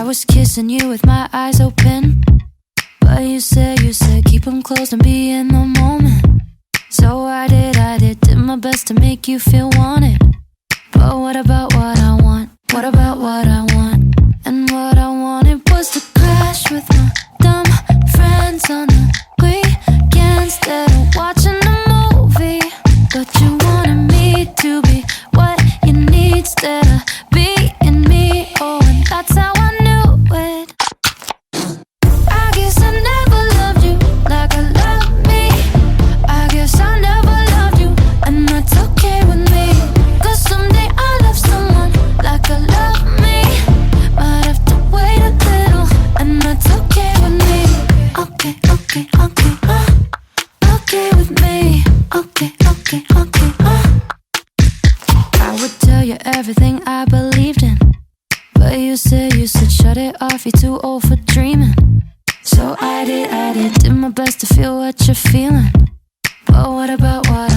was kissing you with my eyes open, but you said keep them closed and be in the moment. So I did my best to make you feel wanted. But what about what I want? What about what I want? And what I wanted was to crash with my dumb friends on the weekend instead of watching a movie. But you wanted me to be what you need instead of being me. Oh, and that's how I knew it. I guess I never loved you like I love me. I guess I never loved you, and that's okay with me. 'Cause someday I'll love someone like I love me. Might have to wait a little, and that's okay with me. Okay, okay, okay, okay with me. Okay, okay, okay, I would tell you everything I believed in, but you said shut it off, you're too old for dreaming. So I did my best to feel what you're feeling. But what about what